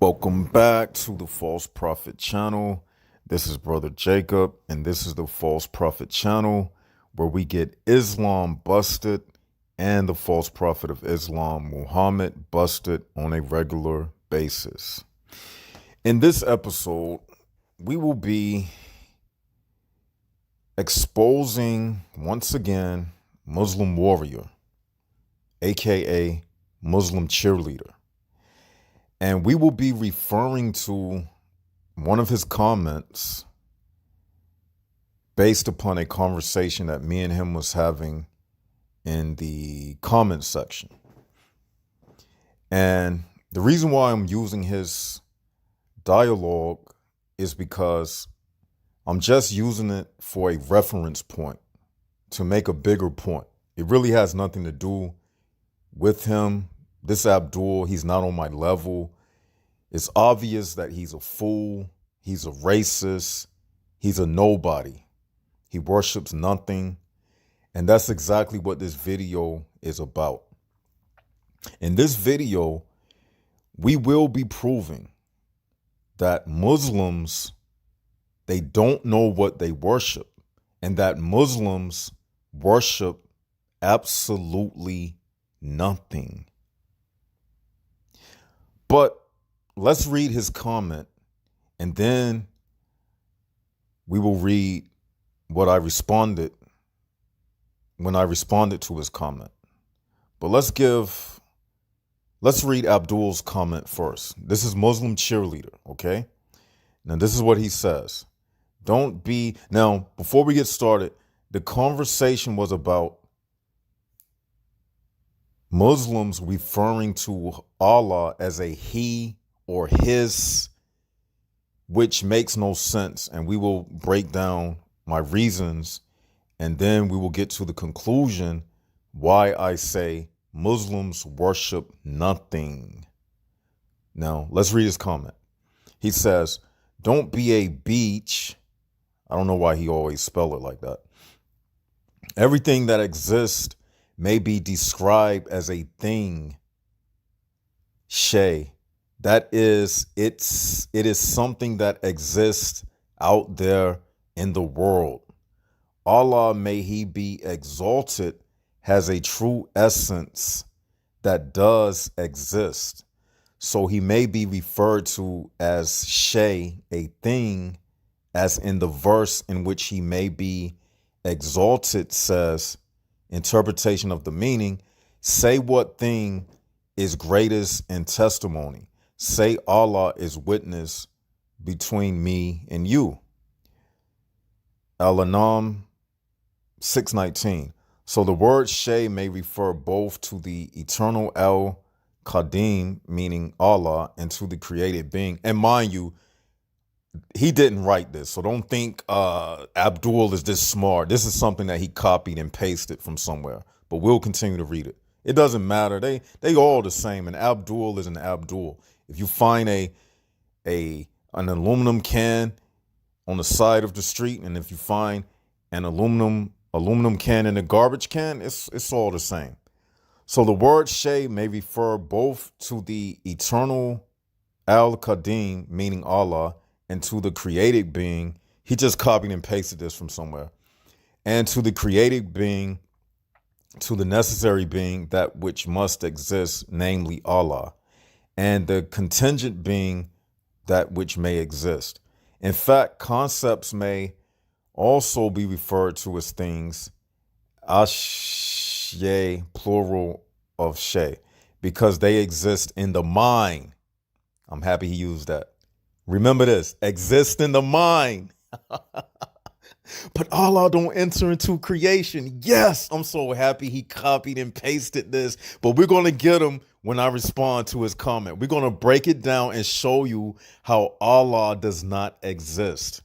Welcome back to the False Prophet channel. This is Brother Jacob, and this is the False Prophet channel where we get Islam busted and the false prophet of Islam, Muhammad, busted on a regular basis. In this episode, we will be exposing once again Muslim Warrior, aka Muslim Cheerleader. And we will be referring to one of his comments based upon a conversation that me and him was having in the comment section. And the reason why I'm using his dialogue is because I'm just using it for a reference point to make a bigger point. It really has nothing to do with him. This Abdul, he's not on my level. It's obvious that he's a fool. He's a racist. He's a nobody. He worships nothing. And that's exactly what this video is about. In this video, we will be proving that Muslims, they don't know what they worship, and that Muslims worship absolutely nothing. But let's read his comment, and then we will read what I responded when I responded to his comment. But let's read Abdul's comment first. This is Muslim Cheerleader, okay? Now, this is what he says. Now, before we get started, the conversation was about Muslims referring to Allah as a he or his, which makes no sense. And we will break down my reasons, and then we will get to the conclusion why I say Muslims worship nothing. Now, let's read his comment. He says, "Don't be a beach." I don't know why he always spell it like that. "Everything that exists may be described as a thing. Shay. That is, it is something that exists out there in the world. Allah, may he be exalted, has a true essence that does exist. So he may be referred to as Shay, a thing, as in the verse in which he may be exalted says, interpretation of the meaning, say what thing is greatest in testimony. Say Allah is witness between me and you." Al-Anam 619. So the word Shay may refer both to the eternal Al-Qadim, meaning Allah, and to the created being. And mind you, he didn't write this, so don't think Abdul is this smart. This is something that he copied and pasted from somewhere. But we'll continue to read it. It doesn't matter. They all the same, and Abdul is an Abdul. If you find an aluminum can on the side of the street, and if you find an aluminum can in a garbage can, it's all the same. So the word Shay may refer both to the eternal Al-Qadim, meaning Allah, and to the created being. He just copied and pasted this from somewhere. And to the created being, to the necessary being, that which must exist, namely Allah, and the contingent being, that which may exist. In fact, concepts may also be referred to as things, Ashay, plural of Shay, because they exist in the mind. I'm happy he used that. Remember this, exist in the mind. But Allah don't enter into creation. Yes, I'm so happy he copied and pasted this. But we're going to get him when I respond to his comment. We're going to break it down and show you how Allah does not exist.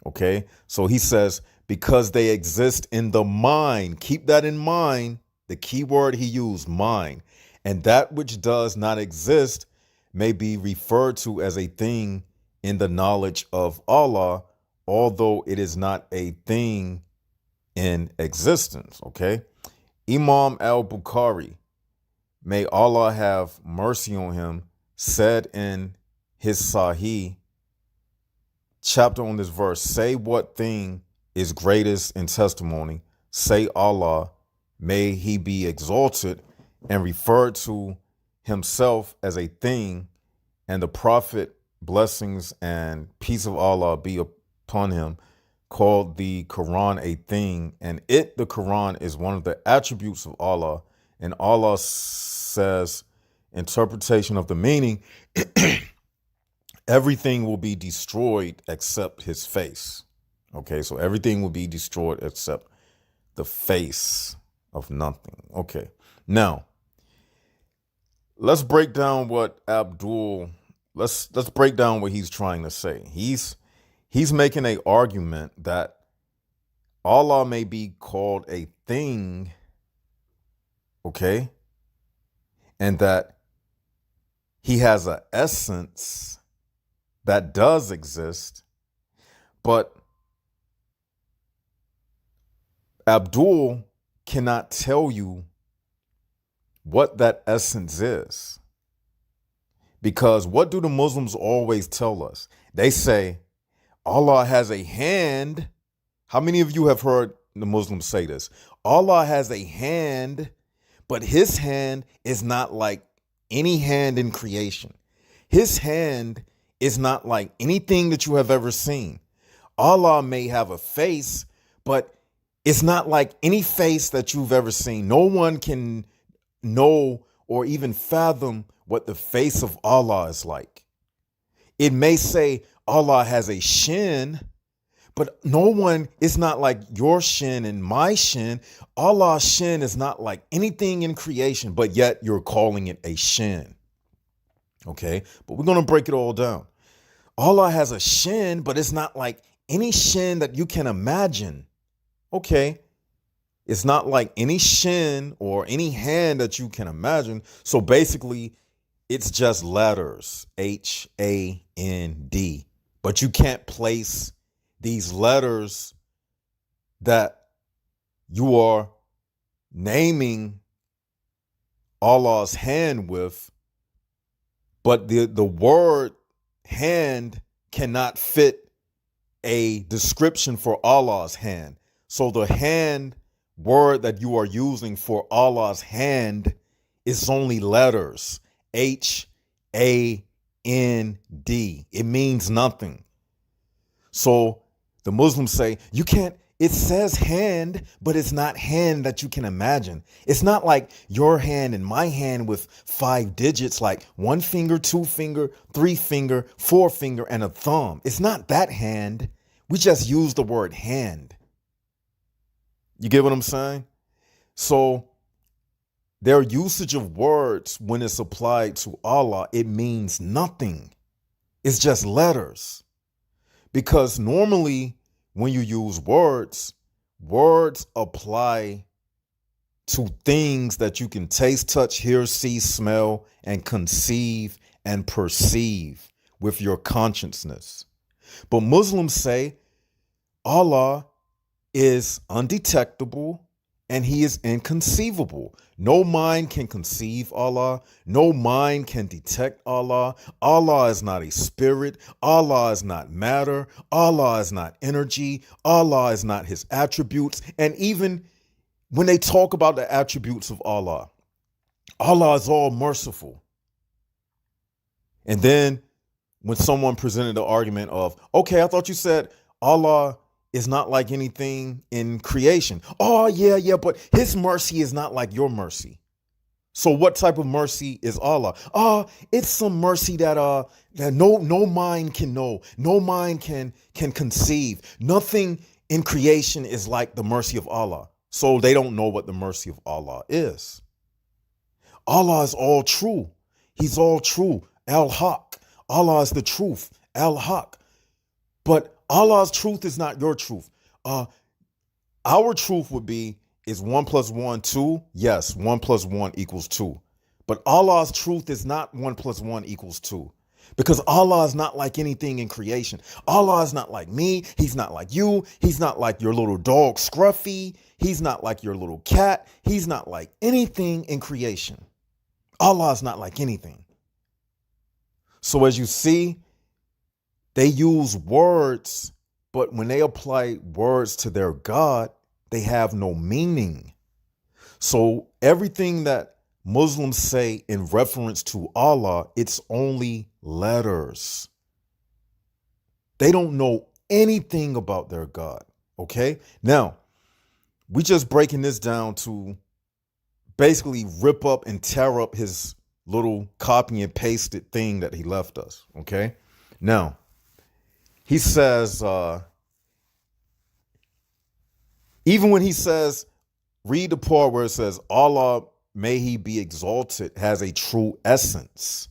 Okay, so he says, because they exist in the mind. Keep that in mind. The key word he used, mind. And that which does not exist may be referred to as a thing in the knowledge of Allah, although it is not a thing in existence, okay? Imam al-Bukhari, may Allah have mercy on him, said in his Sahih chapter on this verse, say what thing is greatest in testimony, say Allah, may he be exalted, and referred to himself as a thing, and the Prophet, blessings and peace of Allah be upon him, called the Quran a thing, and the Quran, is one of the attributes of Allah, and Allah says, interpretation of the meaning, everything will be destroyed except his face. Okay, so everything will be destroyed except the face of nothing. Okay, now let's break down what let's break down what he's trying to say. He's making an argument that Allah may be called a thing, okay, and that he has an essence that does exist, but Abdul cannot tell you what that essence is. Because what do the Muslims always tell us? They say, Allah has a hand. How many of you have heard the Muslims say this? Allah has a hand, but his hand is not like any hand in creation. His hand is not like anything that you have ever seen. Allah may have a face, but it's not like any face that you've ever seen. No one can know or even fathom what the face of Allah is like. It may say Allah has a shin, but no one is not like your shin and my shin. Allah's shin is not like anything in creation, but yet you're calling it a shin. Okay, but we're going to break it all down. Allah has a shin, but it's not like any shin that you can imagine. Okay, it's not like any shin or any hand that you can imagine. So basically, it's just letters, H-A-N-D. But you can't place these letters that you are naming Allah's hand with, but the word hand cannot fit a description for Allah's hand. So the hand word that you are using for Allah's hand is only letters, H-A-N-D. It means nothing. So the Muslims say, you can't, it says hand, but it's not hand that you can imagine. It's not like your hand and my hand with 5 digits, like 1 finger, 2 finger, 3 finger, 4 finger, and a thumb. It's not that hand. We just use the word hand. You get what I'm saying? So their usage of words, when it's applied to Allah, it means nothing. It's just letters. Because normally when you use words, words apply to things that you can taste, touch, hear, see, smell, and conceive and perceive with your consciousness. But Muslims say Allah is undetectable and he is inconceivable. No mind can conceive Allah. No mind can detect Allah. Allah is not a spirit. Allah is not matter. Allah is not energy. Allah is not his attributes. And even when they talk about the attributes of Allah, Allah is all merciful. And then when someone presented the argument of, okay, I thought you said Allah is not like anything in creation. Oh, yeah, but his mercy is not like your mercy. So what type of mercy is Allah? It's some mercy that no mind can know. No mind can conceive. Nothing in creation is like the mercy of Allah. So they don't know what the mercy of Allah is. Allah is all true. He's all true. Al-Haq. Allah is the truth. Al-Haq. But Allah's truth is not your truth. Our truth would be, is 1 + 1 2? Yes, 1 + 1 = 2. But Allah's truth is not 1 + 1 = 2. Because Allah is not like anything in creation. Allah is not like me. He's not like you. He's not like your little dog Scruffy. He's not like your little cat. He's not like anything in creation. Allah is not like anything. So as you see, they use words, but when they apply words to their God, they have no meaning. So everything that Muslims say in reference to Allah, it's only letters. They don't know anything about their God. Okay? Now, we just breaking this down to basically rip up and tear up his little copy and pasted thing that he left us. Okay? Now, he says, even when he says, read the part where it says, Allah, may he be exalted, has a true essence.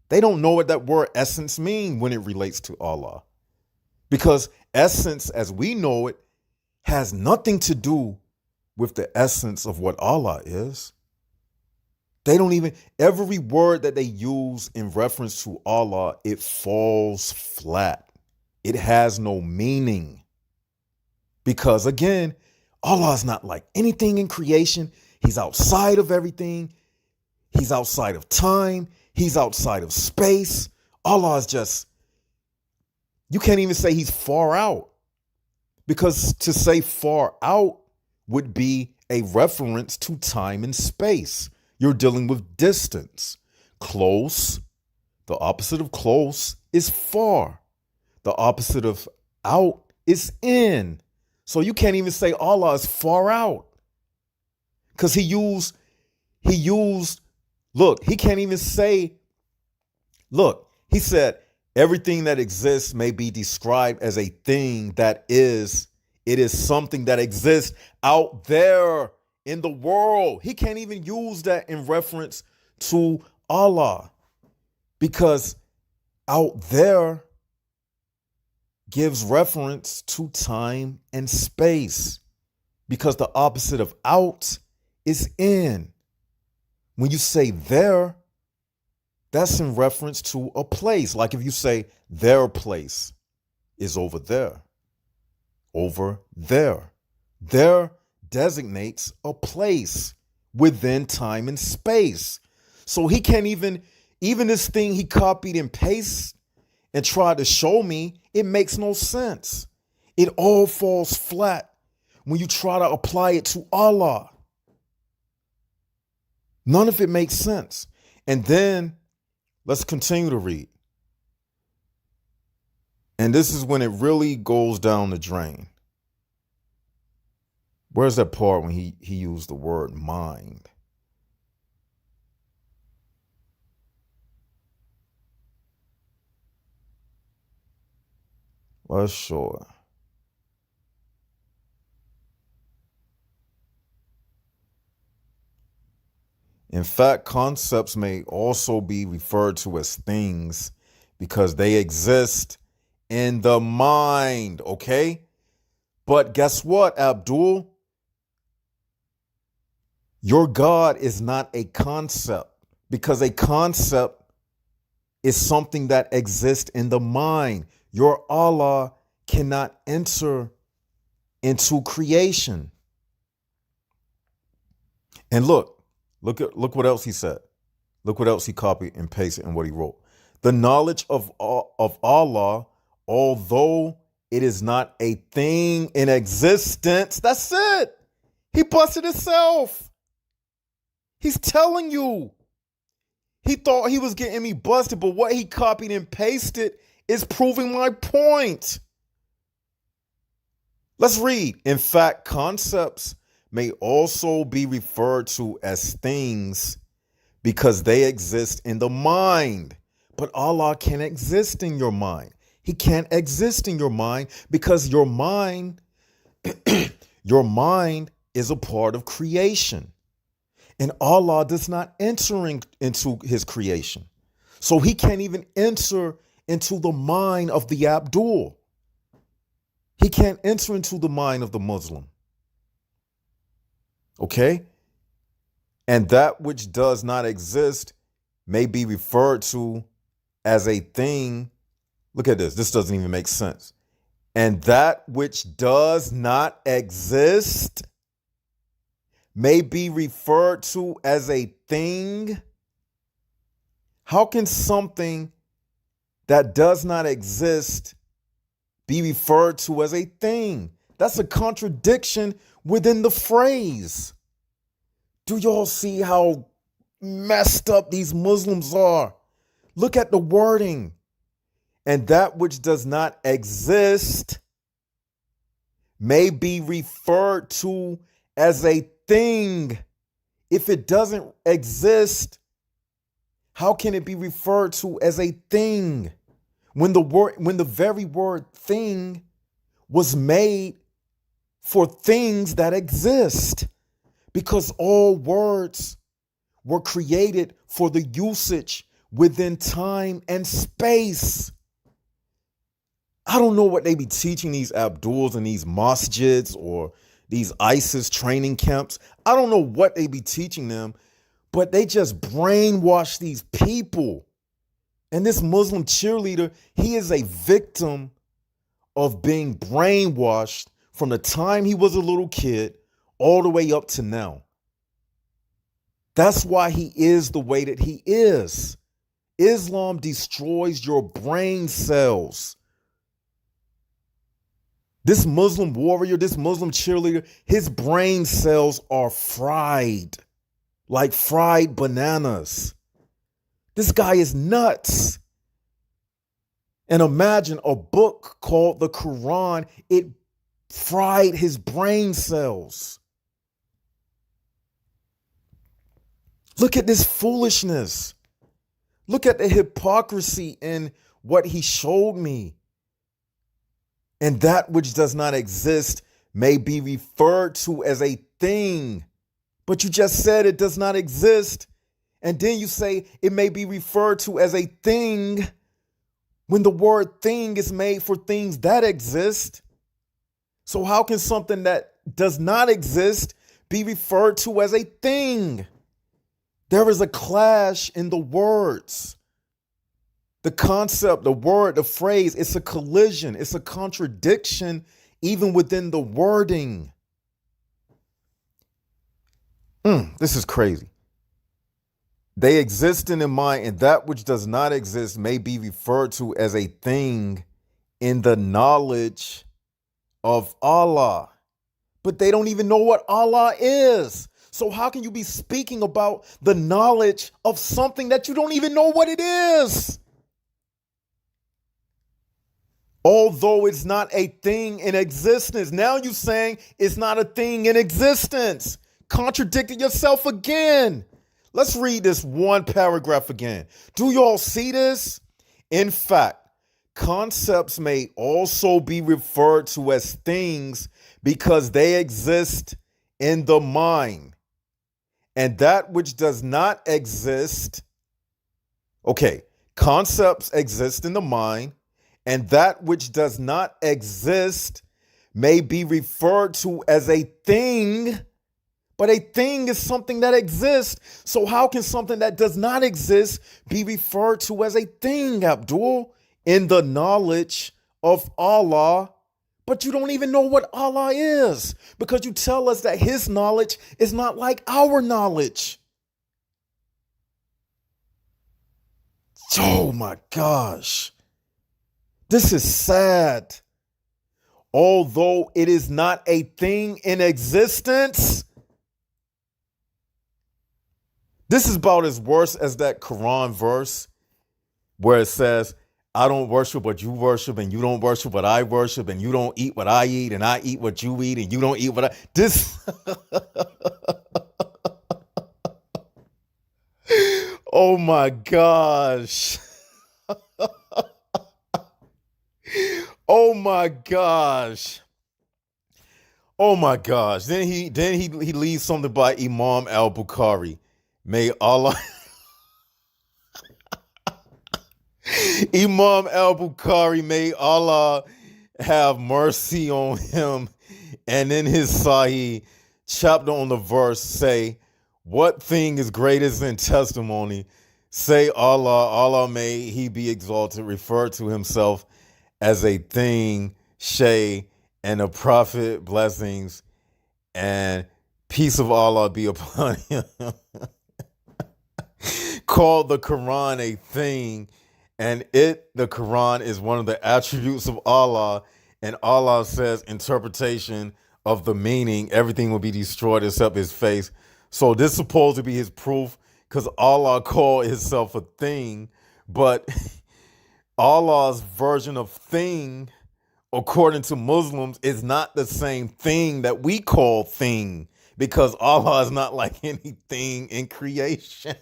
They don't know what that word essence means when it relates to Allah. Because essence, as we know it, has nothing to do with the essence of what Allah is. They don't even, every word that they use in reference to Allah, it falls flat. It has no meaning. Because again, Allah is not like anything in creation. He's outside of everything. He's outside of time. He's outside of space. Allah is just, you can't even say he's far out. Because to say far out would be a reference to time and space. You're dealing with distance. Close, the opposite of close is far. The opposite of out is in. So you can't even say Allah is far out. Because he used, look, he can't even say, look, he said, everything that exists may be described as a thing that is, it is something that exists out there in the world. He can't even use that in reference to Allah because out there gives reference to time and space because the opposite of out is in. When you say there, that's in reference to a place. Like if you say their place is over there. Over there. There designates a place within time and space. So he can't even this thing he copied and pasted and tried to show me, it makes no sense. It all falls flat when you try to apply it to Allah. None of it makes sense. And then let's continue to read. And this is when it really goes down the drain. Where's that part when he used the word mind? Let's show it. In fact, concepts may also be referred to as things because they exist in the mind, okay? But guess what, Abdul? Your God is not a concept because a concept is something that exists in the mind. Your Allah cannot enter into creation. And look what else he said. Look what else he copied and pasted in what he wrote. The knowledge of Allah, although it is not a thing in existence. That's it. He busted himself. He's telling you. He thought he was getting me busted, but what he copied and pasted is proving my point. Let's read. In fact, concepts may also be referred to as things because they exist in the mind. But Allah can't exist in your mind. He can't exist in your mind because your mind, your mind is a part of creation. And Allah does not enter into his creation. So he can't even enter into the mind of the Abdul. He can't enter into the mind of the Muslim. Okay? And that which does not exist may be referred to as a thing. Look at this. This doesn't even make sense. And that which does not exist may be referred to as a thing. How can something that does not exist be referred to as a thing. That's a contradiction within the phrase. Do y'all see how messed up these Muslims are? Look at the wording. And that which does not exist may be referred to as a thing. If it doesn't exist, how can it be referred to as a thing? When the very word thing was made for things that exist, because all words were created for the usage within time and space. I don't know what they be teaching these Abduls and these masjids or these ISIS training camps. I don't know what they be teaching them, but they just brainwash these people. And this Muslim cheerleader, he is a victim of being brainwashed from the time he was a little kid all the way up to now. That's why he is the way that he is. Islam destroys your brain cells. This Muslim warrior, this Muslim cheerleader, his brain cells are fried like fried bananas. This guy is nuts. And imagine a book called the Quran, it fried his brain cells. Look at this foolishness. Look at the hypocrisy in what he showed me. And that which does not exist may be referred to as a thing. But you just said it does not exist. And then you say it may be referred to as a thing when the word thing is made for things that exist. So how can something that does not exist be referred to as a thing? There is a clash in the words. The concept, the word, the phrase, it's a collision. It's a contradiction even within the wording. This is crazy. They exist in the mind, and that which does not exist may be referred to as a thing in the knowledge of Allah. But they don't even know what Allah is. So how can you be speaking about the knowledge of something that you don't even know what it is? Although it's not a thing in existence. Now you're saying it's not a thing in existence. Contradicting yourself again. Let's read this one paragraph again. Do y'all see this? In fact, concepts may also be referred to as things because they exist in the mind. And that which does not exist, concepts exist in the mind, and that which does not exist may be referred to as a thing. But a thing is something that exists. So how can something that does not exist be referred to as a thing, Abdul? In the knowledge of Allah. But you don't even know what Allah is because you tell us that his knowledge is not like our knowledge. Oh my gosh. This is sad. Although it is not a thing in existence, this is about as worse as that Quran verse where it says, I don't worship what you worship, and you don't worship what I worship, and you don't eat what I eat, and I eat what you eat, and you don't eat what I... This... Oh my gosh. Oh my gosh. Oh my gosh. Then he leaves something by Imam al-Bukhari. May Allah Imam al-Bukhari, may Allah have mercy on him. And in his Sahih chapter on the verse say, what thing is greatest in testimony? Say Allah may he be exalted, refer to himself as a thing, Shay, and the Prophet, blessings and peace of Allah be upon him. Called the Quran a thing, And the Quran, is one of the attributes of Allah. And Allah says interpretation of the meaning, everything will be destroyed except his face. So this is supposed to be his proof because Allah called himself a thing, but Allah's version of thing, according to Muslims, is not the same thing that we call thing because Allah is not like anything in creation.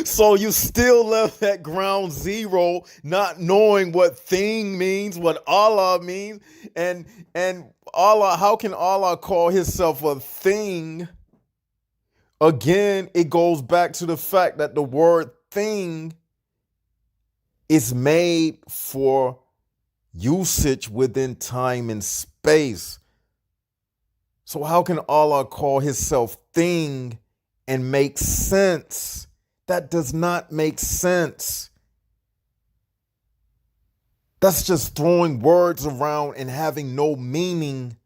So you still left at ground zero, not knowing what thing means, what Allah means, and Allah. How can Allah call himself a thing? Again, it goes back to the fact that the word thing is made for usage within time and space. So how can Allah call himself thing and make sense? That does not make sense. That's just throwing words around and having no meaning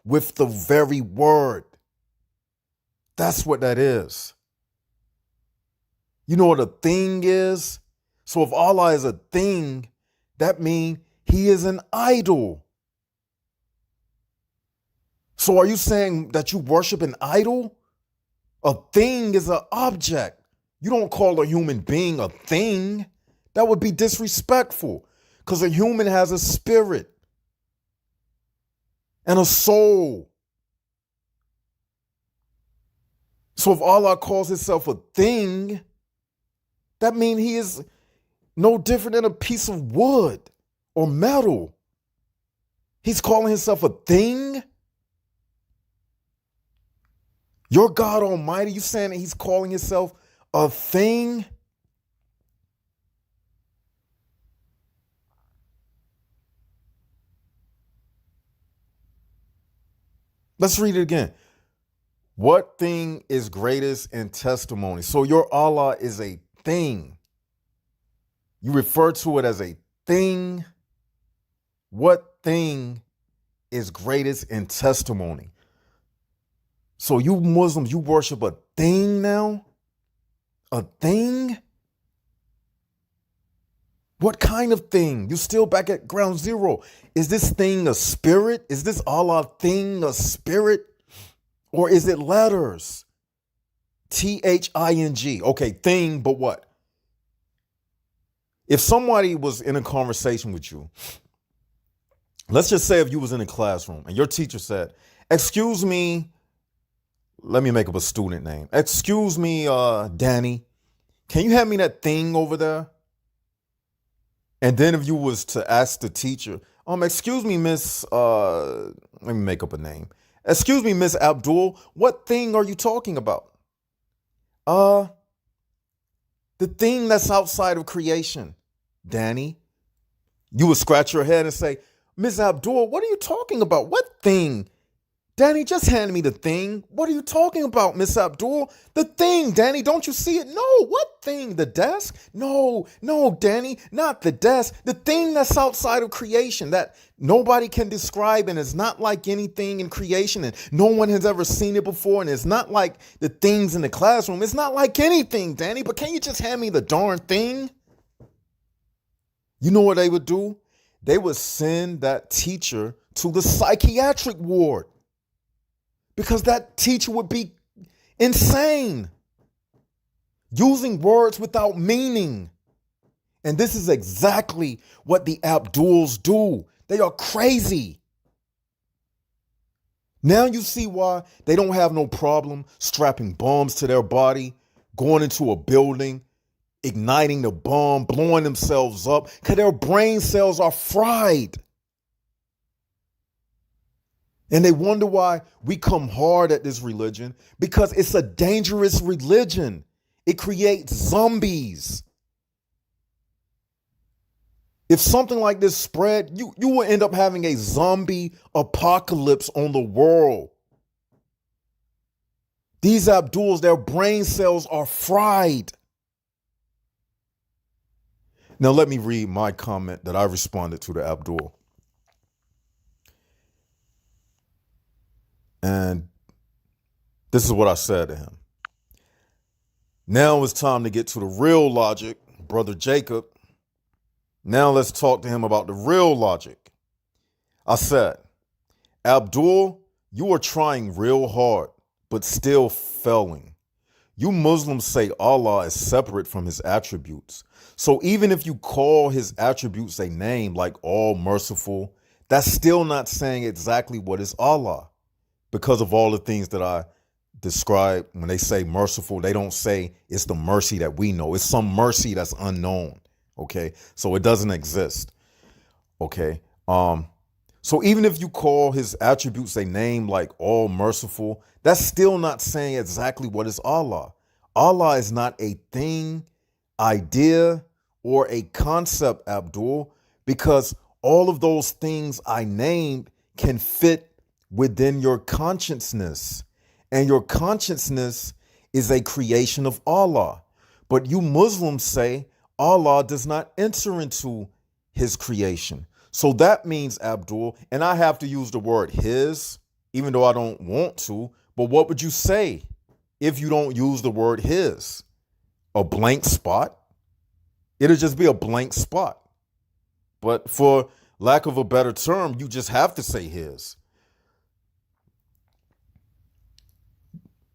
with the very word. That's what that is. You know what a thing is? So if Allah is a thing, that means he is an idol. So are you saying that you worship an idol? A thing is an object. You don't call a human being a thing. That would be disrespectful because a human has a spirit and a soul. So if Allah calls himself a thing, that means he is no different than a piece of wood or metal. He's calling himself a thing. Your God Almighty, you saying that he's calling himself a thing? Let's read it again. What thing is greatest in testimony? So your Allah is a thing. You refer to it as a thing. What thing is greatest in testimony? So you Muslims, you worship a thing now? A thing? What kind of thing? You still back at ground zero. Is this thing a spirit? Is this Allah thing a spirit? Or is it letters? Thing. Okay, thing, but what? If somebody was in a conversation with you, let's just say if you was in a classroom and your teacher said, excuse me, let me make up a student name. Excuse me, Danny, can you hand me that thing over there? And then if you was to ask the teacher, excuse me, Miss, let me make up a name. Excuse me, Miss Abdul, what thing are you talking about? The thing that's outside of creation, Danny. You would scratch your head and say, Miss Abdul, what are you talking about? What thing? Danny, just hand me the thing. What are you talking about, Miss Abdul? The thing, Danny, don't you see it? No, what thing? The desk? No, Danny, not the desk. The thing that's outside of creation that nobody can describe and is not like anything in creation and no one has ever seen it before and it's not like the things in the classroom. It's not like anything, Danny, but can you just hand me the darn thing? You know what they would do? They would send that teacher to the psychiatric ward. Because that teacher would be insane, using words without meaning. And this is exactly what the Abduls do. They are crazy. Now you see why they don't have no problem strapping bombs to their body, going into a building, igniting the bomb, blowing themselves up, because their brain cells are fried. And they wonder why we come hard at this religion, because it's a dangerous religion. It creates zombies. If something like this spread, you will end up having a zombie apocalypse on the world. These Abduls, their brain cells are fried. Now let me read my comment that I responded to the Abdul. And this is what I said to him. Now it's time to get to the real logic brother Jacob. Now let's talk to him about the real logic. I said, Abdul, you are trying real hard, but still failing. You Muslims say Allah is separate from his attributes. So even if you call his attributes a name like all merciful, that's still not saying exactly what is Allah. Because of all the things that I described, when they say merciful, they don't say it's the mercy that we know. It's some mercy that's unknown. Okay. So it doesn't exist. Okay. So even if you call his attributes a name like all merciful, that's still not saying exactly what is Allah. Allah is not a thing, idea, or a concept, Abdul, because all of those things I named can fit within your consciousness. And your consciousness is a creation of Allah. But you Muslims say Allah does not enter into his creation. So that means, Abdul, and I have to use the word his, even though I don't want to, but what would you say if you don't use the word his? A blank spot? It'll just be a blank spot. But for lack of a better term, you just have to say his.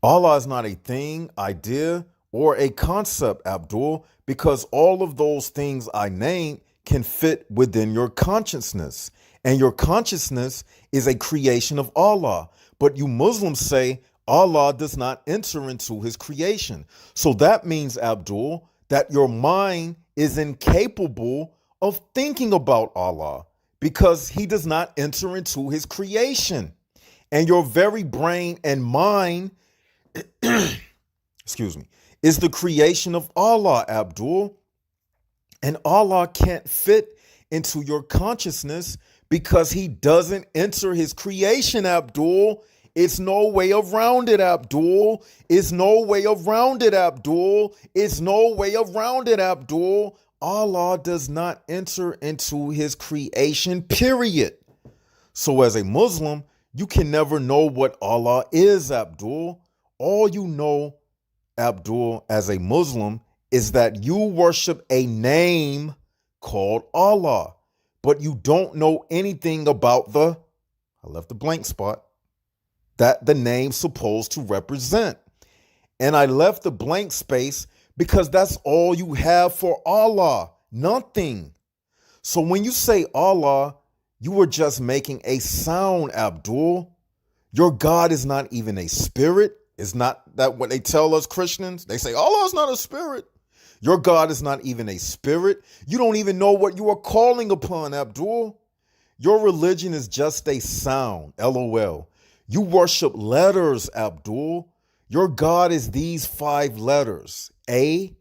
Allah is not a thing, idea, or a concept, Abdul, because all of those things I named can fit within your consciousness. And your consciousness is a creation of Allah. But you Muslims say Allah does not enter into his creation. So that means, Abdul, that your mind is incapable of thinking about Allah because he does not enter into his creation. And your very brain and mind, excuse me, is the creation of Allah, Abdul. And Allah can't fit into your consciousness because he doesn't enter his creation, Abdul. It's no way around it, Abdul. It's no way around it, Abdul. It's no way around it, Abdul. Allah does not enter into his creation, period. So as a Muslim, you can never know what Allah is, Abdul. All you know, Abdul, as a Muslim, is that you worship a name called Allah, but you don't know anything about I left a blank spot, that the name's supposed to represent. And I left the blank space because that's all you have for Allah, nothing. So when you say Allah, you were just making a sound, Abdul. Your God is not even a spirit. It's not that what they tell us Christians. They say Allah is not a spirit. Your God is not even a spirit. You don't even know what you are calling upon, Abdul. Your religion is just a sound, LOL. You worship letters, Abdul. Your God is these 5 letters, A,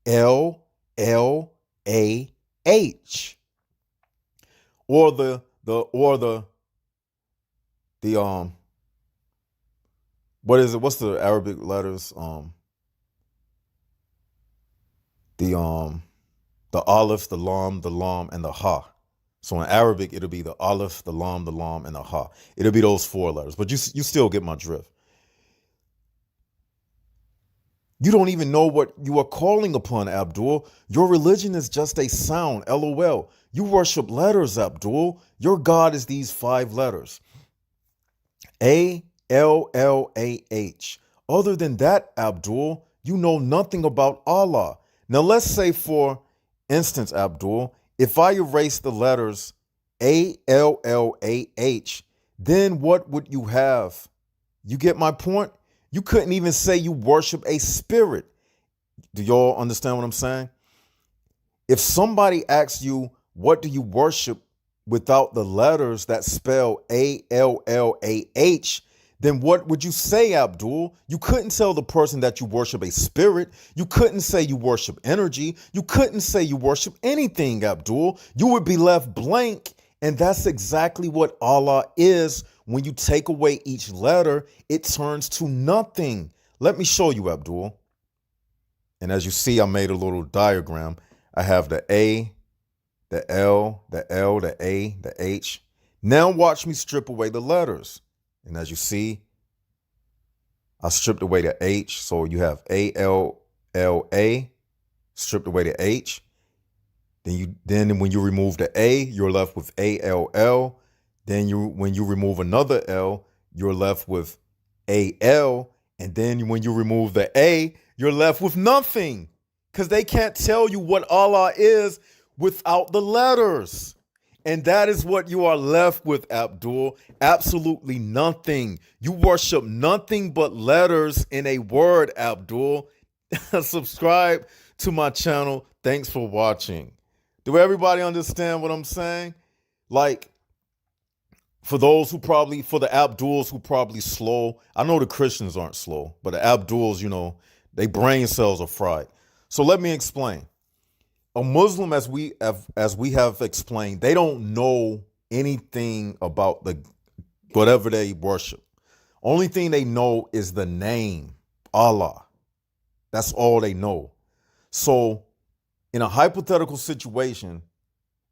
L, L, A, H. Or what is it? What's the Arabic letters? The aleph, the lam, and the ha. So in Arabic, it'll be the aleph, the lam, and the ha. It'll be those 4 letters, but you still get my drift. You don't even know what you are calling upon, Abdul. Your religion is just a sound, LOL. You worship letters, Abdul. Your God is these 5 letters. A, L, L, A, H. Other than that, Abdul, you know nothing about Allah. Now, let's say, for instance, Abdul, if I erase the letters A, L, L, A, H, then what would you have? You get my point? You couldn't even say you worship a spirit. Do y'all understand what I'm saying? If somebody asks you, what do you worship without the letters that spell A, L, L, A, H, then what would you say, Abdul? You couldn't tell the person that you worship a spirit. You couldn't say you worship energy. You couldn't say you worship anything, Abdul. You would be left blank. And that's exactly what Allah is. When you take away each letter, it turns to nothing. Let me show you, Abdul. And as you see, I made a little diagram. I have the A, the L, the L, the A, the H. Now watch me strip away the letters. And as you see, I stripped away the H. So you have A, L, L, A, stripped away the H. Then when you remove the A, you're left with ALL. Then when you remove another L, you're left with AL. And then when you remove the A, you're left with nothing. Because they can't tell you what Allah is without the letters. And that is what you are left with, Abdul. Absolutely nothing. You worship nothing but letters in a word, Abdul. Subscribe to my channel. Thanks for watching. Do everybody understand what I'm saying? Like, for the Abduls who probably slow, I know the Christians aren't slow, but the Abduls, they brain cells are fried. So let me explain. A Muslim, as we have explained, they don't know anything about whatever they worship. Only thing they know is the name, Allah. That's all they know. So in a hypothetical situation,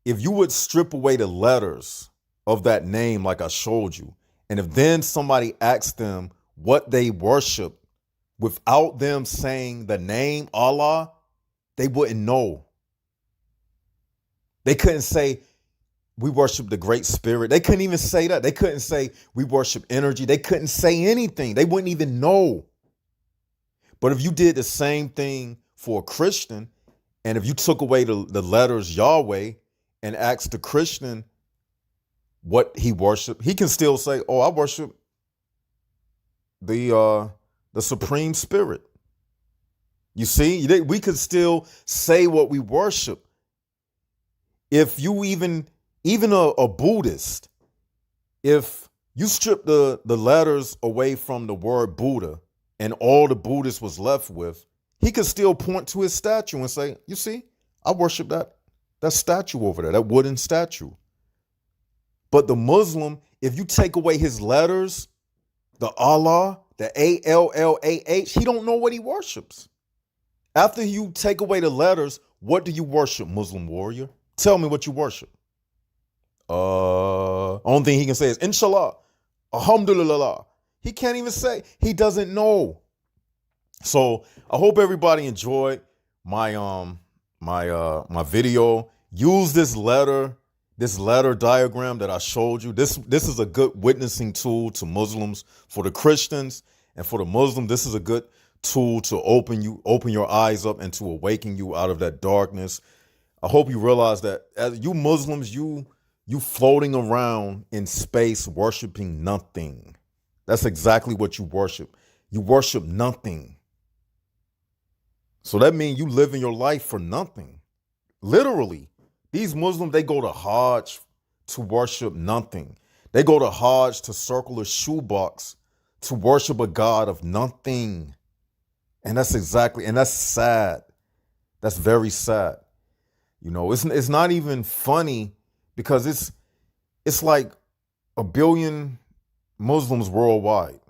if you would strip away the letters of that name like I showed you, and if then somebody asked them what they worship without them saying the name Allah, they wouldn't know. They couldn't say, we worship the Great Spirit. They couldn't even say that. They couldn't say, we worship energy. They couldn't say anything. They wouldn't even know. But if you did the same thing for a Christian, and if you took away the letters Yahweh and asked the Christian what he worshiped, he can still say, oh, I worship the Supreme Spirit. You see, we could still say what we worship. If you even a Buddhist, if you strip the letters away from the word Buddha and all the Buddhist was left with, he could still point to his statue and say, you see, I worship that statue over there, that wooden statue. But the Muslim, if you take away his letters, the Allah, the ALLAH, he don't know what he worships. After you take away the letters, what do you worship, Muslim warrior? Tell me what you worship. Only thing he can say is Inshallah, Alhamdulillah. He can't even say. He doesn't know. So I hope everybody enjoyed my my video. Use this letter diagram that I showed you. This is a good witnessing tool to Muslims. For the Christians and for the Muslim, this is a good tool to open your eyes up and to awaken you out of that darkness. I hope you realize that as you Muslims, you floating around in space worshiping nothing. That's exactly what you worship. You worship nothing. So that means you living your life for nothing. Literally. These Muslims, they go to Hajj to worship nothing. They go to Hajj to circle a shoebox to worship a God of nothing. And that's sad. That's very sad. It's not even funny because it's like 1 billion Muslims worldwide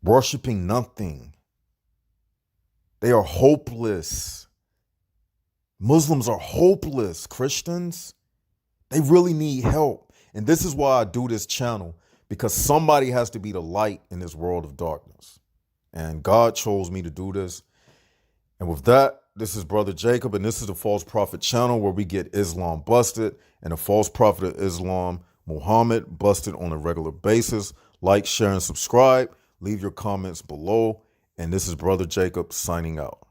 worshiping nothing. They are hopeless. Muslims are hopeless. Christians, they really need help. And this is why I do this channel, because somebody has to be the light in this world of darkness. And God chose me to do this. And with that, this is Brother Jacob, and this is the False Prophet channel where we get Islam busted and the false prophet of Islam, Muhammad, busted on a regular basis. Like, share, and subscribe. Leave your comments below. And this is Brother Jacob signing out.